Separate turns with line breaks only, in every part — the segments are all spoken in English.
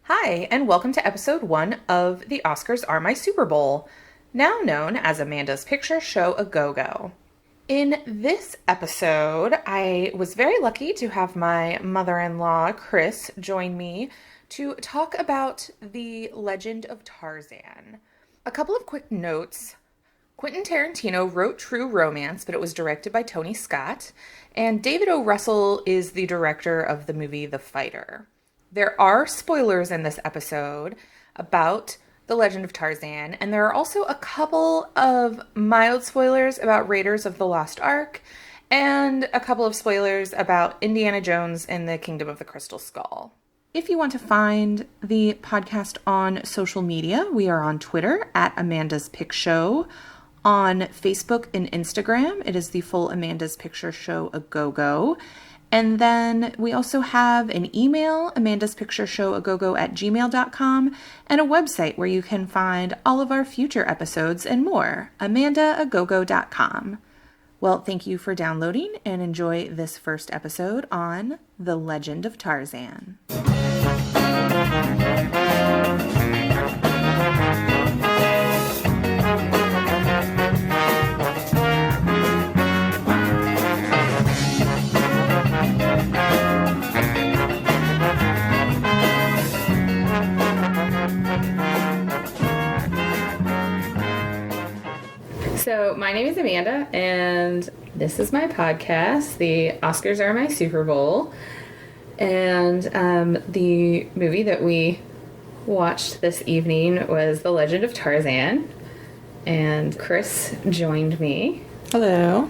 Hi, and welcome to episode 1 of The Oscars Are My Super Bowl, now known as Amanda's Picture Show A Go-Go. In this episode, I was very lucky to have my mother-in-law, Chris, join me to talk about The Legend of Tarzan. A couple of quick notes. Quentin Tarantino wrote True Romance, but it was directed by Tony Scott, and David O. Russell is the director of the movie The Fighter. There are spoilers in this episode about The Legend of Tarzan, and there are also a couple of mild spoilers about Raiders of the Lost Ark, and a couple of spoilers about Indiana Jones and the Kingdom of the Crystal Skull. If you want to find the podcast on social media, we are on Twitter at Amanda's Pic Show. On Facebook and Instagram, it is the full Amanda's Picture Show A Go-Go. And then we also have an email, amandaspictureshowagogo@gmail.com, and a website where you can find all of our future episodes and more, amandaagogo.com. Well, thank you for downloading and enjoy this first episode on The Legend of Tarzan. So my name is Amanda, and this is my podcast, The Oscars Are My Super Bowl. And the movie that we watched this evening was The Legend of Tarzan. And Chris joined me.
Hello.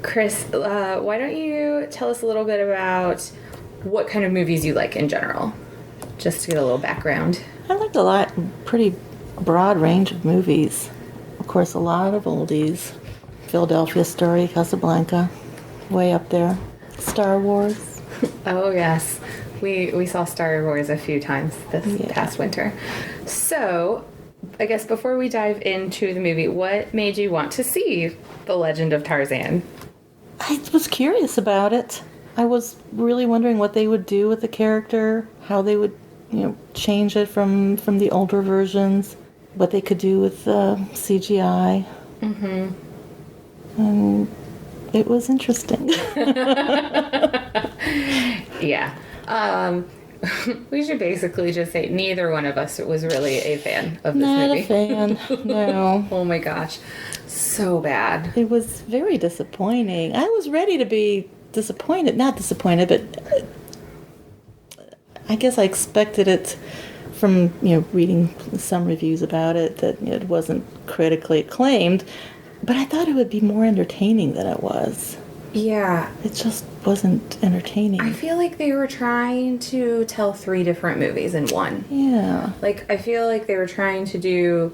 Chris, why don't you tell us a little bit about what kind of movies you like in general? Just to get a little background.
I liked a lot, pretty broad range of movies. Of course, a lot of oldies. Philadelphia Story, Casablanca, way up there. Star Wars.
Oh, yes. We saw Star Wars a few times this past winter. So, I guess before we dive into the movie, what made you want to see The Legend of Tarzan?
I was curious about it. I was really wondering what they would do with the character, how they would, change it from the older versions, what they could do with CGI. Mm-hmm. And it was interesting.
Yeah. We should basically just say neither one of us was really a fan of this movie.
Not a fan, no.
Oh my gosh. So bad.
It was very disappointing. I was ready to be disappointed. Not disappointed, but I guess I expected it from, reading some reviews about it that it wasn't critically acclaimed. But I thought it would be more entertaining than it was.
Yeah.
It just wasn't entertaining.
I feel like they were trying to tell 3 different movies in one.
Yeah.
I feel like they were trying to do,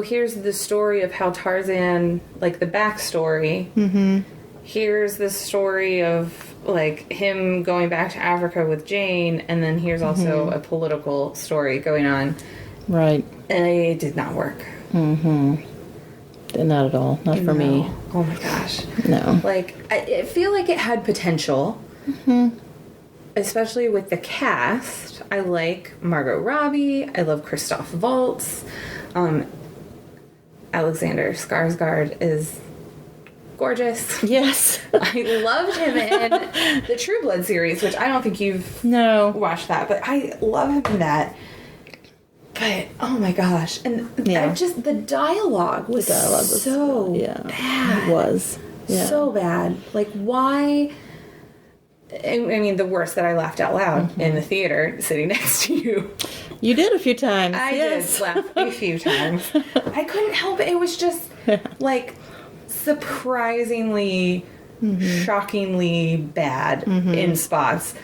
here's the story of how Tarzan, the backstory. Mm-hmm. Here's the story of, him going back to Africa with Jane, and then here's also a political story going on.
Right.
And it did not work.
Mm-hmm. Not at all. Not for me.
Oh my gosh.
No.
I feel like it had potential. Mm-hmm. Especially with the cast. I like Margot Robbie. I love Christoph Waltz. Alexander Skarsgård is gorgeous.
Yes.
I loved him in the True Blood series, which I don't think you've watched that, but I love him in that. But, oh my gosh. And just the dialogue was so bad.
It was. Yeah.
So bad. Why? I mean, the worst that I laughed out loud in the theater sitting next to you.
You did a few times.
I did laugh a few times. I couldn't help it. It was just, surprisingly, shockingly bad in spots.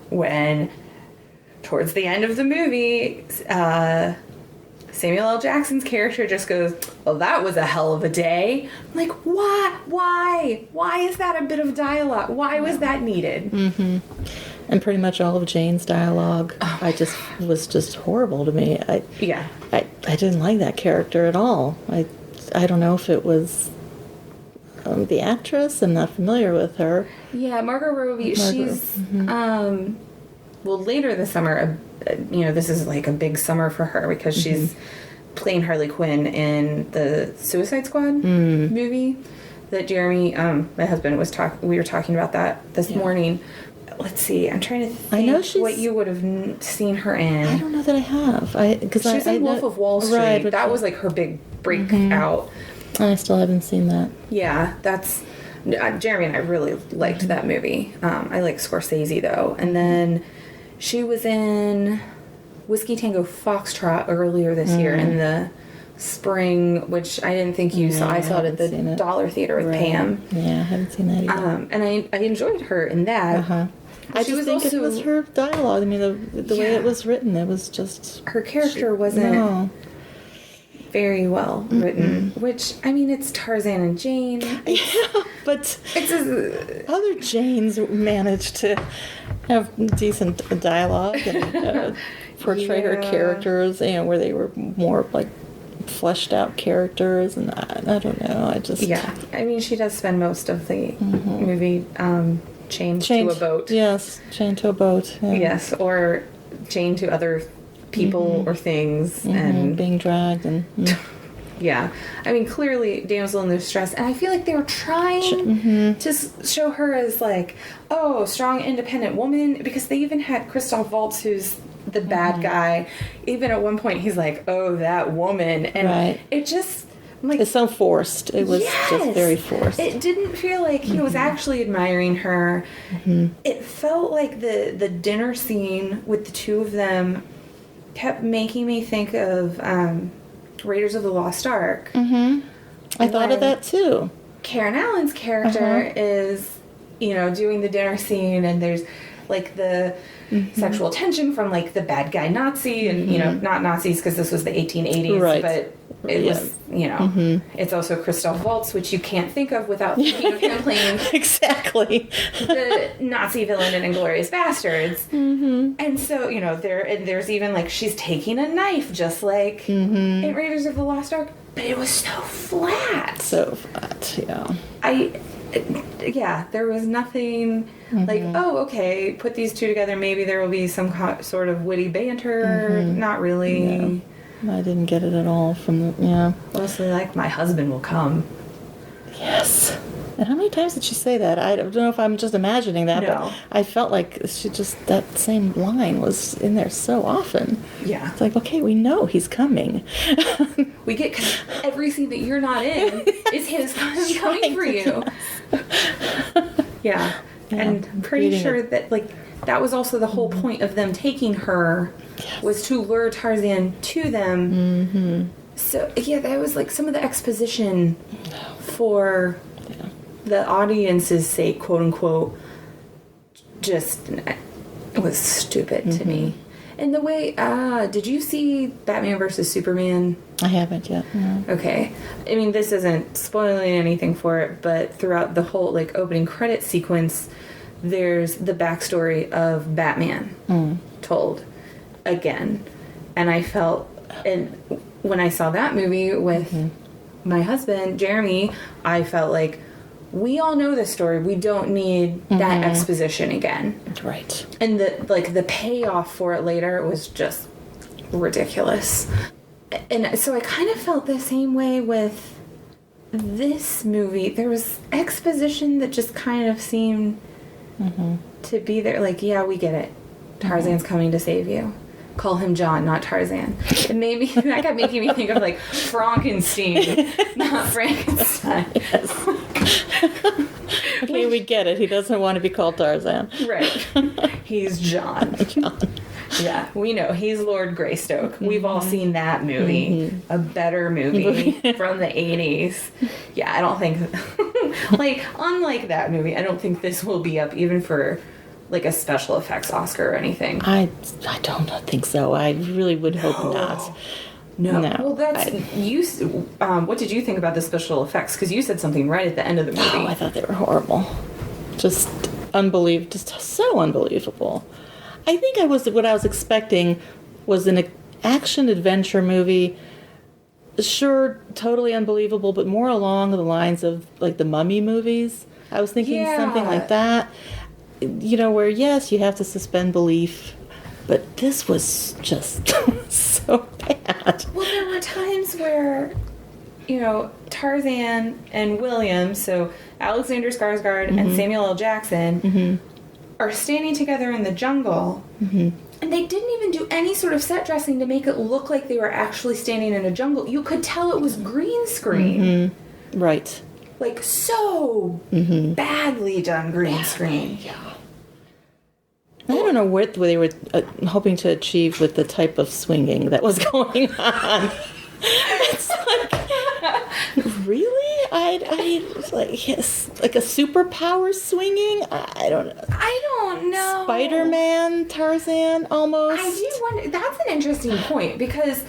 When towards the end of the movie, Samuel L. Jackson's character just goes, well, that was a hell of a day. Why? Why is that a bit of dialogue? Why was that needed?
Mm-hmm. And pretty much all of Jane's dialogue was just horrible to me. I didn't like that character at all. I don't know if it was the actress. I'm not familiar with her.
Yeah, Margot Robbie. She's well, later this summer, this is like a big summer for her because she's playing Harley Quinn in the Suicide Squad movie that Jeremy, my husband, we were talking about that this morning. Let's see. I'm trying to think
I know
what you would have seen her in.
I don't know that I have.
She's in Wolf of Wall Street.
Right,
that was like her big breakout.
I still haven't seen that.
Yeah, that's... Jeremy and I really liked that movie. I like Scorsese, though. And then she was in Whiskey Tango Foxtrot earlier this year in the spring, which I didn't think you saw. I saw it at the Dollar Theater with Pam.
Yeah, I haven't seen that either.
And I enjoyed her in that.
I just think it was her dialogue. I mean, the way it was written, it was just...
Her character wasn't very well written, which, I mean, it's Tarzan and Jane.
Yeah, but other Janes managed to have decent dialogue and portray her characters, where they were more like fleshed out characters, and I don't know.
I mean, she does spend most of the movie chained to a boat.
Yes, chained to a boat. Yeah.
Yes, or chained to other people or things, and
being dragged and.
Yeah, I mean, clearly damsel in distress, and I feel like they were trying to show her as like, oh, strong, independent woman, because they even had Christoph Waltz, who's the bad guy. Even at one point, he's like, oh, that woman, and it just... Like,
it's so forced. It was just very forced.
It didn't feel like he was actually admiring her. It felt like the dinner scene with the two of them kept making me think of Raiders of the Lost Ark.
I thought of that too.
Karen Allen's character is, doing the dinner scene, and there's like the sexual tension from like the bad guy Nazi, and not Nazis because this was the 1880s, but it was, it's also Christoph Waltz, which you can't think of without thinking of him playing
exactly
the Nazi villain in Inglourious Bastards. And so, there's even like she's taking a knife, just like in Raiders of the Lost Ark, but it was so flat. There was nothing like, oh, okay, put these two together, maybe there will be some sort of witty banter. Not really.
No. I didn't get it at all from the,
Mostly like, my husband will come.
Yes. And how many times did she say that? I don't know if I'm just imagining that, but I felt like that same line was in there so often.
Yeah.
It's like, okay, we know he's coming.
We get, because every scene that you're not in is his coming for you. Yeah. And I'm pretty sure that, like, that was also the whole point of them taking her, was to lure Tarzan to them. So, that was like some of the exposition for the audience's sake, quote unquote, just was stupid to me. And the way, did you see Batman versus Superman?
I haven't yet. No.
Okay. I mean, this isn't spoiling anything for it, but throughout the whole, like, opening credit sequence, there's the backstory of Batman told again. And I felt, and when I saw that movie with my husband, Jeremy, I felt like, we all know this story. We don't need that exposition again.
Right.
And the payoff for it later was just ridiculous. And so I kind of felt the same way with this movie. There was exposition that just kind of seemed to be there. Like, yeah, we get it. Tarzan's coming to save you. Call him John, not Tarzan. And maybe that kept making me think of like Frankenstein, not Frankenstein.
Okay, we get it. He doesn't want to be called Tarzan.
Right. He's John. Yeah, we know. He's Lord Greystoke. We've all seen that movie. A better movie from the 80s. Yeah, I don't think... like, unlike that movie, I don't think this will be up even for... like a special effects Oscar or anything.
I don't think so. I really would hope not.
No. Well, that's you. What did you think about the special effects? Because you said something right at the end of the movie.
Oh, I thought they were horrible. Just unbelievable. Just so unbelievable. I think what I was expecting was an action adventure movie. Sure, totally unbelievable, but more along the lines of like the Mummy movies. I was thinking something like that. Where yes, you have to suspend belief but this was just so bad.
Well, there were times where, Tarzan and William, so Alexander Skarsgård and Samuel L. Jackson, are standing together in the jungle, and they didn't even do any sort of set dressing to make it look like they were actually standing in a jungle. You could tell it was green screen.
Right.
Like, so badly done green screen.
Yeah. I don't know what they were hoping to achieve with the type of swinging that was going on. It's like, really? I was like, yes, like a superpower swinging? I don't know. Spider-Man, Tarzan, almost.
I do wonder. That's an interesting point, because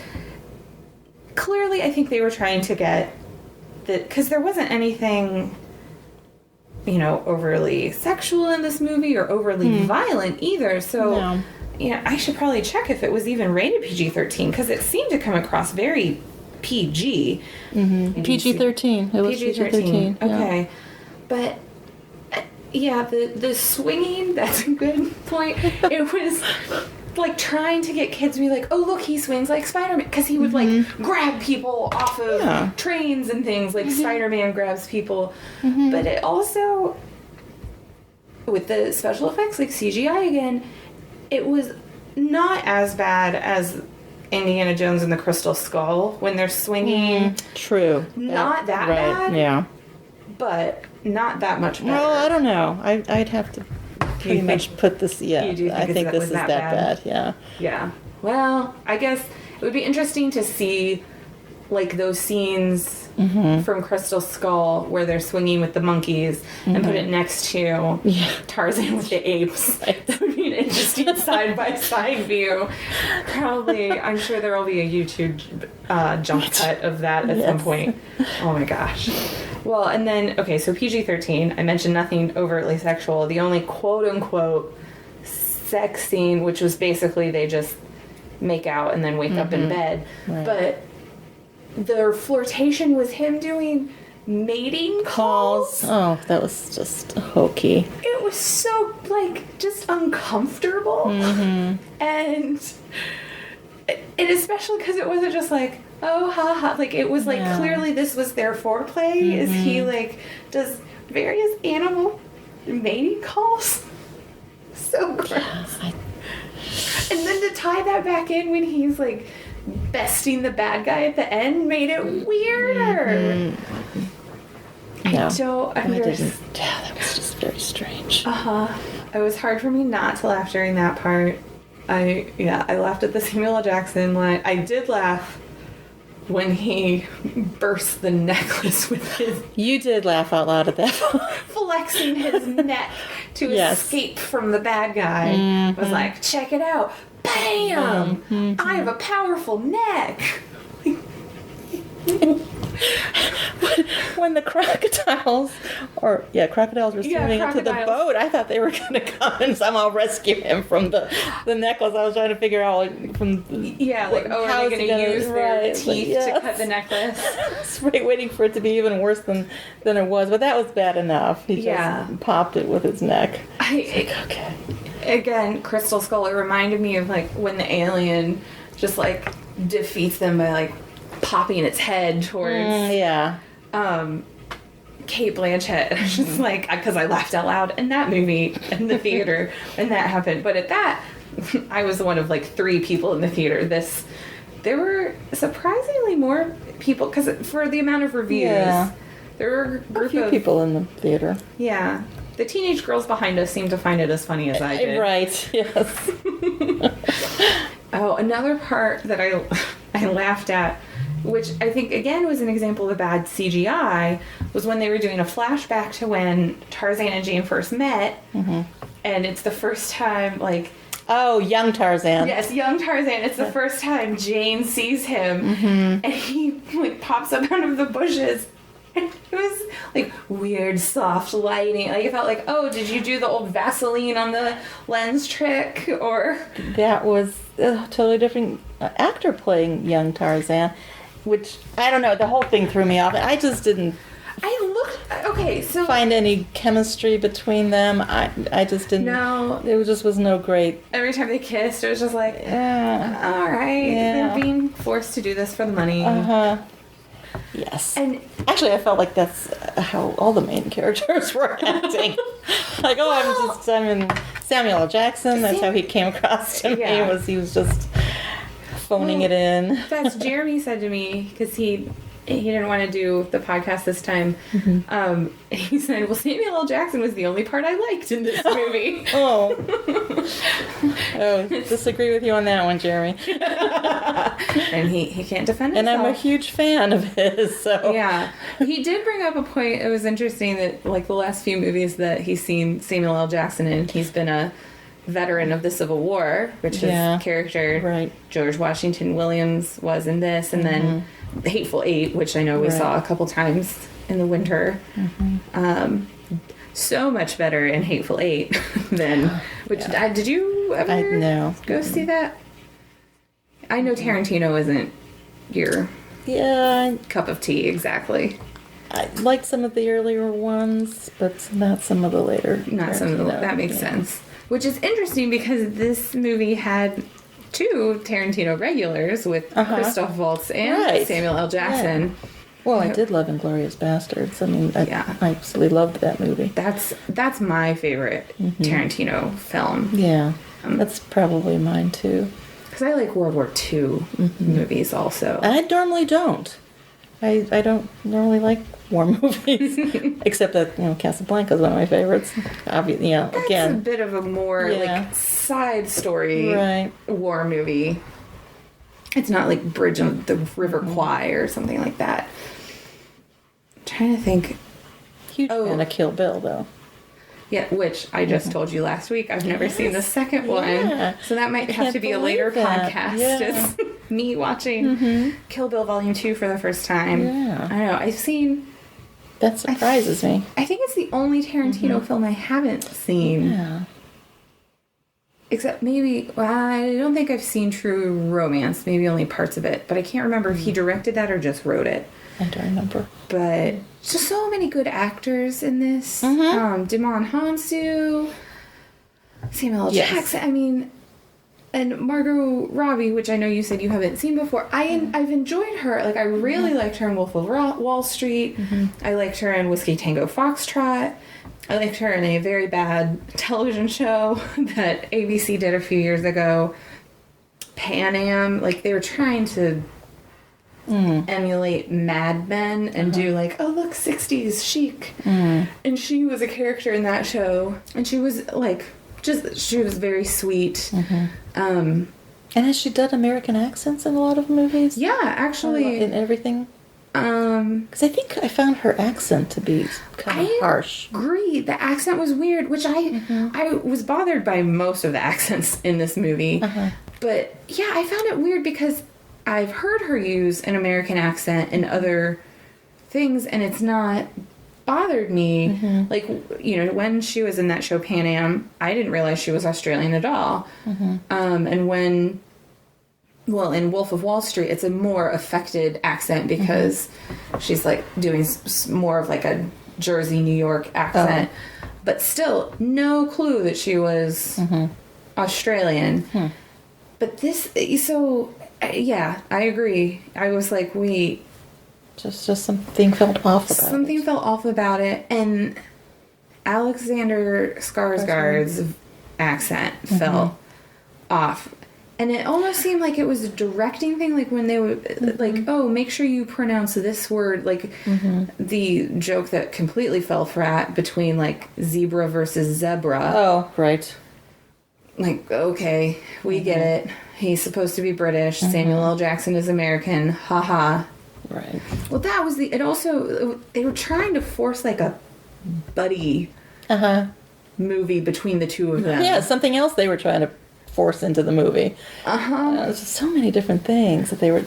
clearly I think they were trying to get because there wasn't anything, overly sexual in this movie or overly violent either. So, I should probably check if it was even rated PG-13, because it seemed to come across very PG.
PG-13. It was PG-13.
Okay. But, the swinging, that's a good point. It was like trying to get kids to be like, oh, look, he swings like Spider-Man, because he would like grab people off of trains and things like Spider-Man grabs people. But it also, with the special effects, like CGI again, it was not as bad as Indiana Jones and the Crystal Skull when they're swinging.
True.
Not that bad.
Yeah.
But not that much better.
Well, I don't know. I'd have to pretty much put this. Yeah,
you do think
I think this is that bad. Yeah.
Yeah. Well, I guess it would be interesting to see, like, those scenes from Crystal Skull where they're swinging with the monkeys and put it next to Tarzan with the apes. That would be an interesting side-by-side view. Probably, I'm sure there will be a YouTube jump cut of that at some point. Oh my gosh. Well, and then, okay, so PG-13, I mentioned nothing overtly sexual. The only quote-unquote sex scene, which was basically they just make out and then wake up in bed. Right. But their flirtation was him doing mating calls.
Oh, that was just hokey.
It was so, like, just uncomfortable. And especially because it wasn't just like, oh, ha ha. Like, it was like, clearly this was their foreplay. Is he, like, does various animal mating calls? So gross. Yeah, and then to tie that back in when he's, like, besting the bad guy at the end made it weirder. I don't understand.
Yeah, that was just very strange.
It was hard for me not to laugh during that part. I laughed at the Samuel L. Jackson line. I did laugh when he burst the necklace with his...
You did laugh out loud at that.
Flexing his neck to escape from the bad guy. Was like, check it out. Bam! I have a powerful neck.
When the crocodiles were swimming into the boat, I thought they were going to come and somehow rescue him from the necklace. I was trying to figure out, like, from...
are they going to use their teeth to cut the necklace?
I was waiting for it to be even worse than it was, but that was bad enough. He just popped it with his neck. Okay.
Again, Crystal Skull, it reminded me of, like, when the alien just, like, defeats them by, like, popping its head towards Kate Blanchett. It's just like, because I laughed out loud in that movie in the theater when that happened. But at that, I was one of, like, 3 people in the theater. There were surprisingly more people, because for the amount of reviews, there were a
few people in the theater.
Yeah. The teenage girls behind us seemed to find it as funny as I did.
Right, yes.
Oh, another part that I laughed at, which I think, again, was an example of a bad CGI, was when they were doing a flashback to when Tarzan and Jane first met, and it's the first time, like...
Oh, young Tarzan.
Yes, young Tarzan. It's the first time Jane sees him, and he, like, pops up out of the bushes. It was, like, weird, soft lighting. Like, it felt like, oh, did you do the old Vaseline on the lens trick? Or...
That was a totally different actor playing young Tarzan, which, I don't know, the whole thing threw me off. I just didn't
Okay, so
find any chemistry between them. I just didn't.
No.
There just was no great.
Every time they kissed, it was just like,
Yeah.
all right,
Yeah.
they're being forced to do this for the money.
Yes.
And
actually, I felt like that's how all the main characters were acting. Like, I'm in Samuel L. Jackson. That's how he came across to me. He was just phoning it in.
That's Jeremy said to me, because he didn't want to do the podcast this time. He said, well, Samuel L. Jackson was the only part I liked in this movie.
Oh, disagree with you on that one, Jeremy.
And he can't defend himself.
And I'm a huge fan of his, so.
Yeah. He did bring up a point. It was interesting that, like, the last few movies that he's seen Samuel L. Jackson in, he's been a veteran of the Civil War, which his character, George Washington Williams, was in this, and then The Hateful Eight, which I know we saw a couple times in the winter. So much better in Hateful Eight than... did you ever go see that? I know Tarantino isn't your cup of tea, exactly.
I liked some of the earlier ones, but not some of the later.
Not some of the... That makes sense. Which is interesting because this movie had two Tarantino regulars with Christoph Waltz and Samuel L. Jackson.
Yeah. Well, I did love *Inglourious Bastards*. I mean, I absolutely loved that movie.
That's my favorite Tarantino film.
Yeah, that's probably mine too.
Because I like World War II movies also.
I normally don't. I don't normally like war movies, except that Casablanca is one of my favorites. Obviously,
That's a bit of a more like side story war movie. It's not like Bridge on the River Kwai or something like that. I'm trying to think.
Huge fan of Kill Bill, though.
Yeah, which I just told you last week. I've never seen the second one. So that might have to be a later podcast. It's me watching Kill Bill Volume 2 for the first time.
Yeah.
I don't know. I've seen...
That surprises me.
I think it's the only Tarantino film I haven't seen.
Yeah.
Except maybe... Well, I don't think I've seen True Romance. Maybe only parts of it. But I can't remember if he directed that or just wrote it.
I don't remember.
But just so many good actors in this. Damon Hansu, Samuel L. Jackson. I mean, and Margot Robbie, which I know you said you haven't seen before. I've enjoyed her. Like, I really liked her in Wolf of Wall Street. I liked her in Whiskey Tango Foxtrot. I liked her in a very bad television show that ABC did a few years ago. Pan Am. Like, they were trying to emulate Mad Men and do like, oh look, 60s chic. And she was a character in that show, and she was like, she was very sweet.
And has she done American accents in a lot of movies? Yeah,
actually.
In everything? Because I think I found her accent to be kind of harsh.
I agree. The accent was weird, which I was bothered by most of the accents in this movie. But yeah, I found it weird because I've heard her use an American accent in other things, and it's not bothered me. Like, when she was in that show Pan Am, I didn't realize she was Australian at all. And when, in Wolf of Wall Street, it's a more affected accent because she's like doing more of like a Jersey, New York accent. But still, no clue that she was Australian. But this, yeah, I agree. I was like, wait.
Just something felt off about it.
Something felt off about it. And Alexander Skarsgård's accent felt off. And it almost seemed like it was a directing thing, like when they would, like, oh, make sure you pronounce this word, like the joke that completely fell flat between, like, zebra versus zebra.
Oh, right.
Like, okay, we get it. He's supposed to be British. Samuel L. Jackson is American. Haha.
Right.
Well, that was it also, they were trying to force, like, a buddy movie between the two of them.
Yeah, something else they were trying to force into the movie. There's just so many different things that they were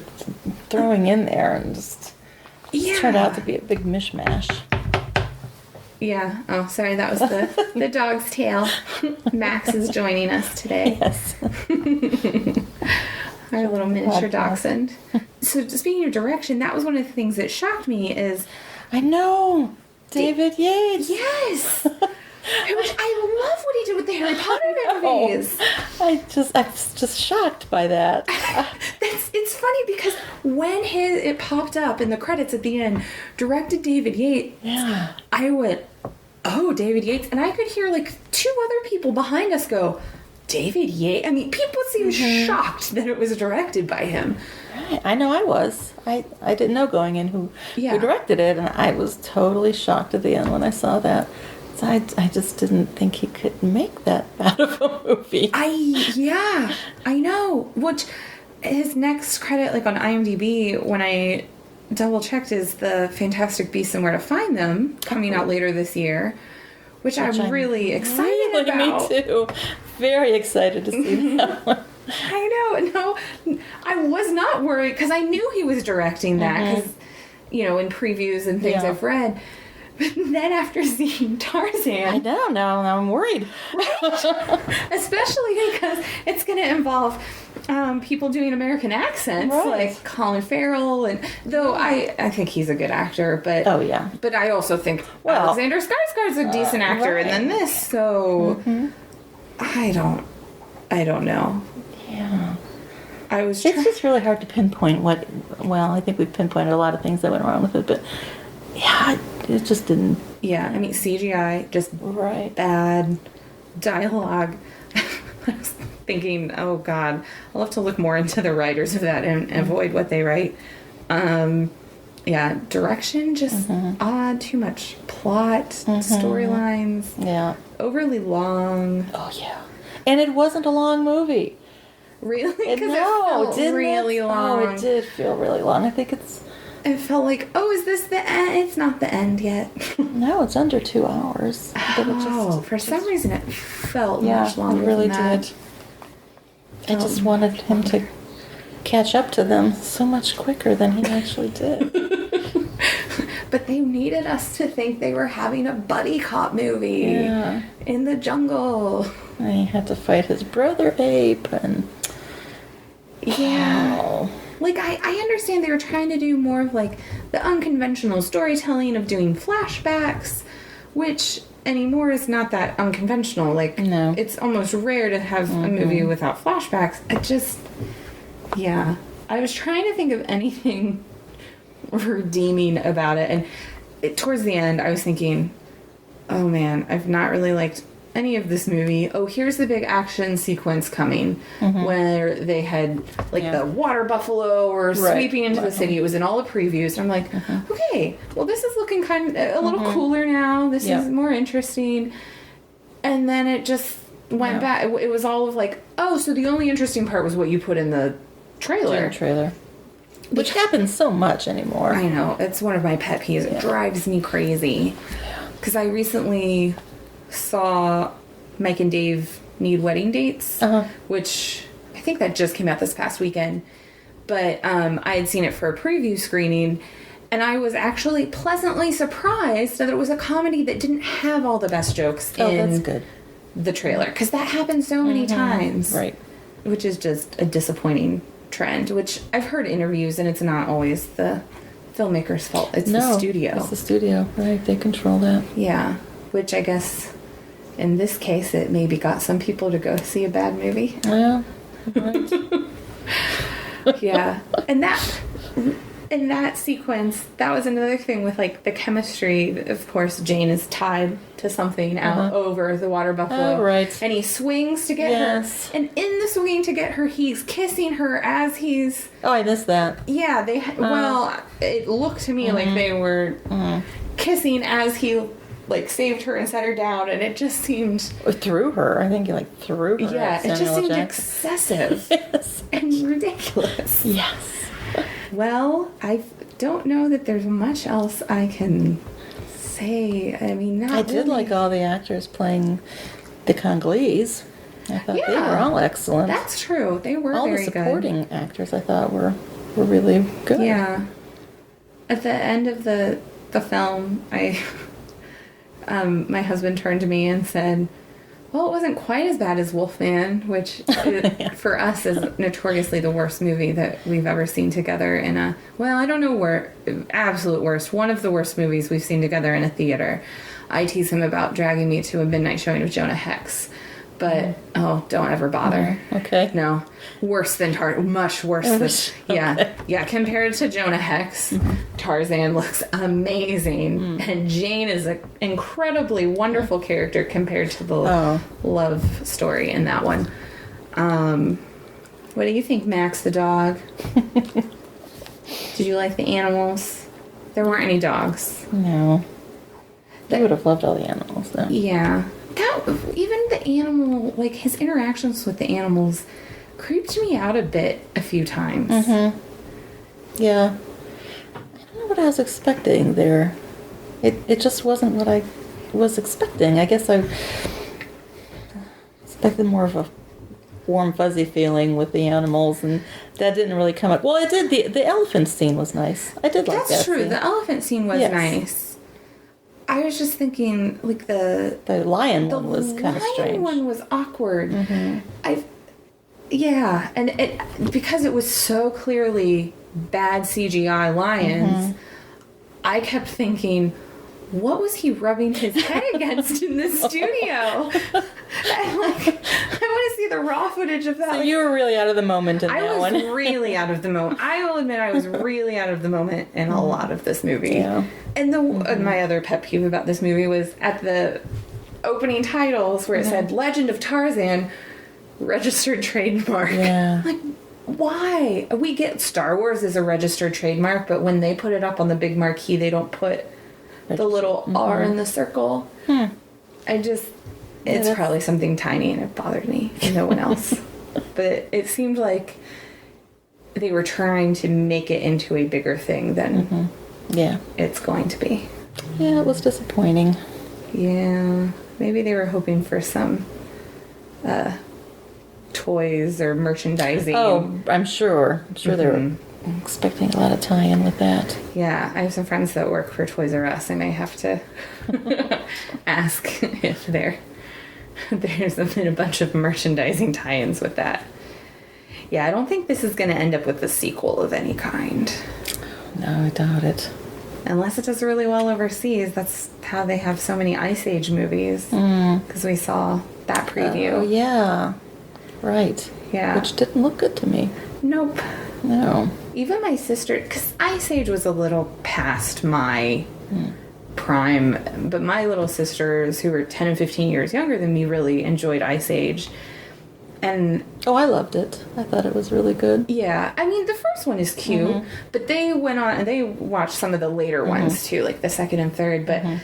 throwing in there, and just turned out to be a big mishmash.
Yeah. Oh, sorry, that was the dog's tail. Max is joining us today.
Yes.
Our little miniature dachshund. So speaking of direction, that was one of the things that shocked me is
I know. David Yates.
Yes! I love what he did with the Harry Potter movies.
I'm just shocked by that.
It's funny because when it popped up in the credits at the end, directed David Yates,
Yeah.
I went, oh, David Yates. And I could hear like two other people behind us go, David Yates? I mean, people seemed shocked that it was directed by him.
Right. I know I was. I didn't know going in who directed it, and I was totally shocked at the end when I saw that. So I just didn't think he could make that bad of a movie.
I know. Which his next credit, like on IMDb, when I double checked, is the Fantastic Beasts and Where to Find Them, coming out later this year, which I'm really excited about.
Me too. Very excited to see that one.
I know. No, I was not worried because I knew he was directing that because, in previews and things I've read. But then after seeing Tarzan...
I know, now I'm worried.
Right? Especially because it's going to involve people doing American accents, like Colin Farrell. And though I think he's a good actor, but...
Oh, yeah.
But I also think Alexander Skarsgård's a decent actor, and then this, so... I don't know.
Yeah.
It's
just really hard to pinpoint what... Well, I think we've pinpointed a lot of things that went wrong with it, but... Yeah, it just didn't...
Yeah, I mean, CGI, just bad dialogue. I was thinking, oh, God, I'll have to look more into the writers of that and avoid what they write. Yeah, direction, just odd, too much plot, storylines.
Yeah.
Overly long.
Oh, yeah. And it wasn't a long movie.
Really? Because
it
felt really long.
Oh, it did feel really long. I think
it felt like, oh, is this the end? It's not the end yet.
No, it's under 2 hours.
For some reason it felt much longer.
It really
than that.
did. I just wanted him to catch up to them so much quicker than he actually did.
But they needed us to think they were having a buddy cop movie in the jungle.
And he had to fight his brother ape and...
Yeah. Like, I understand they were trying to do more of, like, the unconventional storytelling of doing flashbacks, which anymore is not that unconventional. Like, it's almost rare to have a movie without flashbacks. I was trying to think of anything redeeming about it, and towards the end, I was thinking, oh, man, I've not really liked any of this movie. Oh, here's the big action sequence coming where they had the water buffalo or sweeping into the city. It was in all the previews. And I'm like, okay, well, this is looking kind of a little cooler now. This is more interesting. And then it just went back. It was all of like, oh, so the only interesting part was what you put in the trailer.
Which happens so much anymore.
I know. It's one of my pet peeves. It drives me crazy. Because I recently saw Mike and Dave Need Wedding Dates, which I think that just came out this past weekend. But I had seen it for a preview screening, and I was actually pleasantly surprised that it was a comedy that didn't have all the best jokes in the trailer. Because that happens so many times. Right. Which is just a disappointing trend, which I've heard interviews, and it's not always the filmmaker's fault. It's the studio.
It's the studio, right. They control that.
Yeah. Which I guess... in this case, it maybe got some people to go see a bad movie.
Yeah, right.
Yeah. And that sequence, that was another thing with, like, the chemistry. Of course, Jane is tied to something out over the water buffalo.
Oh, right.
And he swings to get her. And in the swinging to get her, he's kissing her as he's...
Oh, I missed that.
Yeah, well, it looked to me like they were kissing as he... like saved her and set her down, and it just seemed
threw her. I think he threw her.
Yeah, it just seemed excessive and ridiculous.
Yes.
Well, I don't know that there's much else I can say. I mean,
I did like all the actors playing the Congolese. I thought they were all excellent.
That's true. They were
all
very
the supporting actors. I thought were really good.
Yeah. At the end of the film, my husband turned to me and said, Well, it wasn't quite as bad as Wolfman, which for us is notoriously the worst movie that we've ever seen together in a... Well, I don't know where... Absolute worst. One of the worst movies we've seen together in a theater. I tease him about dragging me to a midnight showing of Jonah Hex. But, don't ever bother.
Okay.
No. Worse than much worse than... Yeah. Yeah, compared to Jonah Hex, Tarzan looks amazing. And Jane is an incredibly wonderful character compared to the love story in that one. What do you think, Max the dog? Did you like the animals? There weren't any dogs.
No. I would have loved all the animals, though.
Yeah. Even the animal, like, his interactions with the animals creeped me out a bit a few times.
Yeah. I don't know what I was expecting there. It just wasn't what I was expecting. I guess I expected more of a warm, fuzzy feeling with the animals, and that didn't really come up. Well, it did. The elephant scene was nice. I did like that.
That's true.
Scene.
The elephant scene was nice. I was just thinking, like, the
lion one was kind of strange.
The lion one was awkward. Yeah, and because it was so clearly bad CGI lions, I kept thinking, what was he rubbing his head against in the studio? And, like, I want to see the raw footage of that.
So you were really out of the moment in that one.
I was really out of the moment. I will admit I was really out of the moment in a lot of this movie.
Yeah.
And my other pet peeve about this movie was at the opening titles where it said Legend of Tarzan, registered trademark.
Yeah.
Like, why? We get Star Wars as a registered trademark, but when they put it up on the big marquee, they don't put the little R in the circle. It's probably something tiny and it bothered me and no one else. But it seemed like they were trying to make it into a bigger thing than it's going to be.
Yeah, it was disappointing.
Yeah. Maybe they were hoping for some toys or merchandising.
Oh, I'm sure. They were expecting a lot of tie-in with that.
Yeah, I have some friends that work for Toys R Us. I may have to ask if there's been a bunch of merchandising tie-ins with that. Yeah, I don't think this is going to end up with a sequel of any kind.
No, I doubt it.
Unless it does really well overseas. That's how they have so many Ice Age movies. Because we saw that preview.
Oh, yeah. Right.
Yeah.
Which didn't look good to me.
Nope.
No.
Even my sister, because Ice Age was a little past my prime, but my little sisters, who were 10 and 15 years younger than me, really enjoyed Ice Age. And
I loved it. I thought it was really good.
Yeah. I mean, the first one is cute, but they went on and they watched some of the later ones too, like the second and third, but I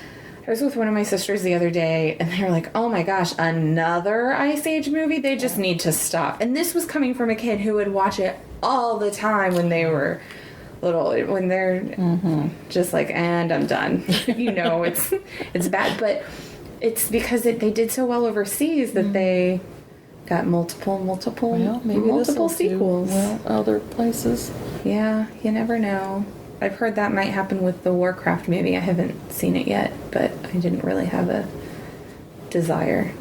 was with one of my sisters the other day, and they were like, oh my gosh, another Ice Age movie? They just need to stop. And this was coming from a kid who would watch it all the time when they were little, when they're just like, and I'm done. It's bad. But it's because they did so well overseas that they got multiple sequels.
Other places.
Yeah, you never know. I've heard that might happen with the Warcraft movie. I haven't seen it yet, but I didn't really have a desire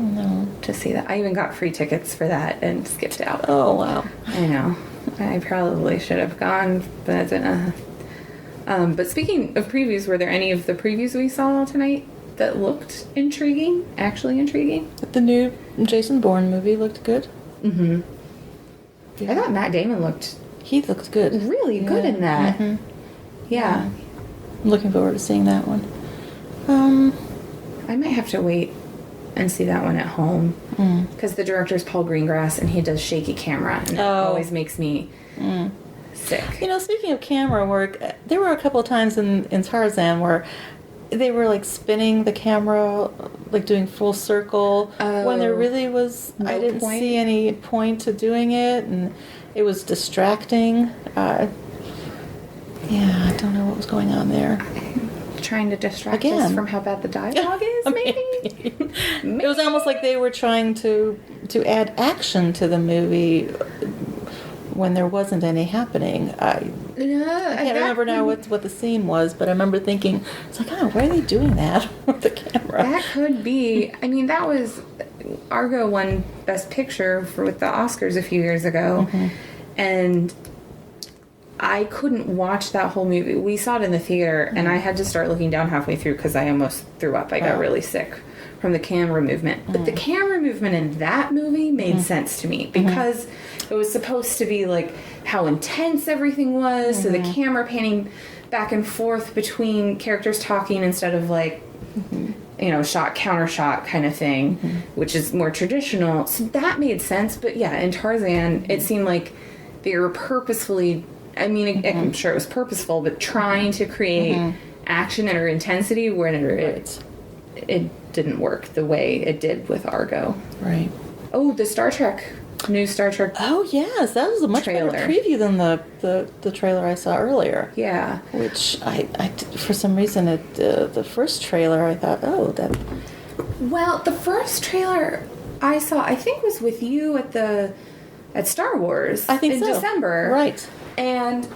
to see that. I even got free tickets for that and skipped out.
Oh, wow.
I know. I probably should have gone, but but speaking of previews, were there any of the previews we saw tonight that looked actually intriguing?
The new Jason Bourne movie looked good.
Yeah. I thought Matt Damon
He looked good.
Really good in that. Yeah.
I'm looking forward to seeing that one.
I might have to wait and see that one at home. Because the director's Paul Greengrass and he does shaky camera. And it always makes me sick.
Speaking of camera work, there were a couple of times in Tarzan where they were like spinning the camera, like doing full circle, when there really was, I didn't see any point to doing it, and it was distracting. I don't know what was going on there.
Trying to distract us from how bad the dialogue is, maybe?
It was almost like they were trying to add action to the movie when there wasn't any happening. I can't remember now what the scene was, but I remember thinking, it's like, why are they doing that with the camera?
That could be. I mean, that was Argo won Best Picture with the Oscars a few years ago, and I couldn't watch that whole movie. We saw it in the theater, and I had to start looking down halfway through because I almost threw up. I got really sick from the camera movement. But the camera movement in that movie made sense to me because it was supposed to be like how intense everything was. So the camera panning back and forth between characters talking instead of like, you know, shot, counter shot kind of thing, which is more traditional. So that made sense. But yeah, in Tarzan, it seemed like they were purposefully, I mean, I'm sure it was purposeful, but trying to create action or intensity where it didn't work the way it did with Argo.
Right.
Oh, the Star Trek. New Star Trek.
Oh, yes. That was a much better preview than the trailer I saw earlier.
Yeah.
Which I for some reason, the first trailer, I thought, oh, that...
Well, the first trailer I saw, I think, was with you at Star Wars.
I think
in
so.
December.
Right.
And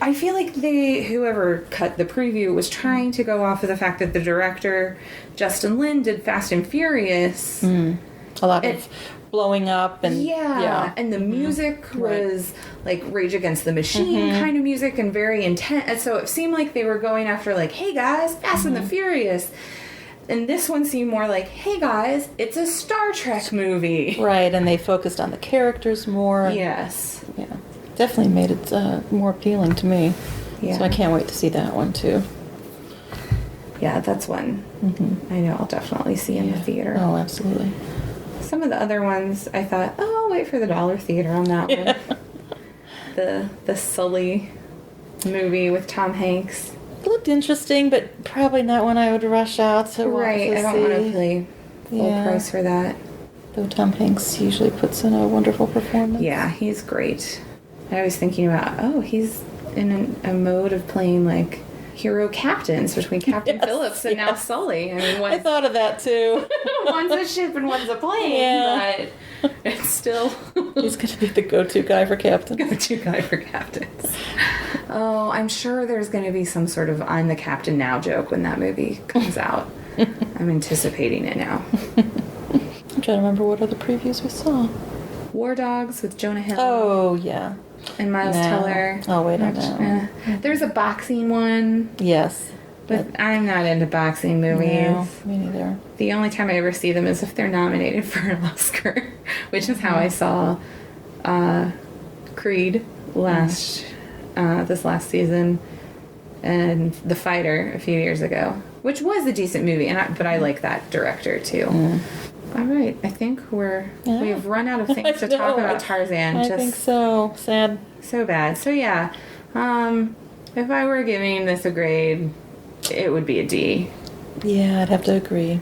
I feel like whoever cut the preview was trying to go off of the fact that the director, Justin Lin, did Fast and Furious.
A lot of blowing up and...
Yeah. And the music was like Rage Against the Machine kind of music and very intense. And so it seemed like they were going after like, hey guys, Fast and the Furious. And this one seemed more like, hey guys, it's a Star Trek movie.
Right, and they focused on the characters more.
Yes.
Yeah. Definitely made it more appealing to me. Yeah. So I can't wait to see that one too.
Yeah, that's one I know I'll definitely see in the theater.
Oh, absolutely.
Some of the other ones I thought, oh, I'll wait for the dollar theater on that one. The Sully movie with Tom Hanks.
It looked interesting, but probably not one I would rush out to watch.
Right, I don't want to pay full price for that.
Though Tom Hanks usually puts in a wonderful performance.
Yeah, he's great. I was thinking about, he's in a mode of playing like hero captains between Captain Phillips and now Sully. I mean,
I thought of that too.
One's a ship and one's a plane, but it's still...
He's going to be the go-to guy for captains.
Oh, I'm sure there's going to be some sort of I'm the captain now joke when that movie comes out. I'm anticipating it now.
I'm trying to remember what other previews we saw.
War Dogs with Jonah Hill.
Oh, yeah.
And Miles Teller.
Oh, wait on that one.
There's a boxing one.
Yes.
But I'm not into boxing movies.
No, me neither.
The only time I ever see them is if they're nominated for an Oscar, which is how I saw Creed this last season, and The Fighter a few years ago, which was a decent movie, but I like that director too. All right, I think we've run out of things to talk about Tarzan.
I think so. Sad.
So bad. So yeah, if I were giving this a grade, it would be a D.
Yeah, I'd have to agree.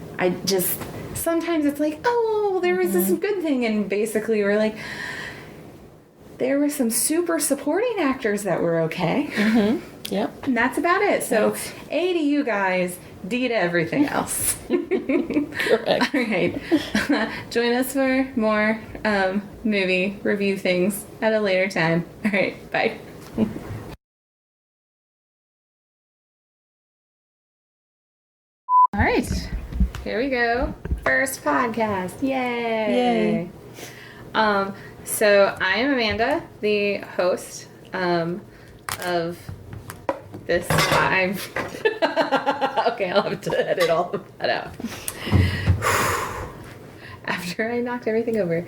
Sometimes it's like, oh, there was this good thing, and basically we're like, there were some super supporting actors that were okay.
Yep.
And that's about it. So A to you guys, D to everything else.
Correct.
All right. Join us for more movie review things at a later time. All right. Bye. All right. Here we go. First podcast. Yay. So I am Amanda, the host of this time. Okay, I'll have to edit all of that out. After I knocked everything over.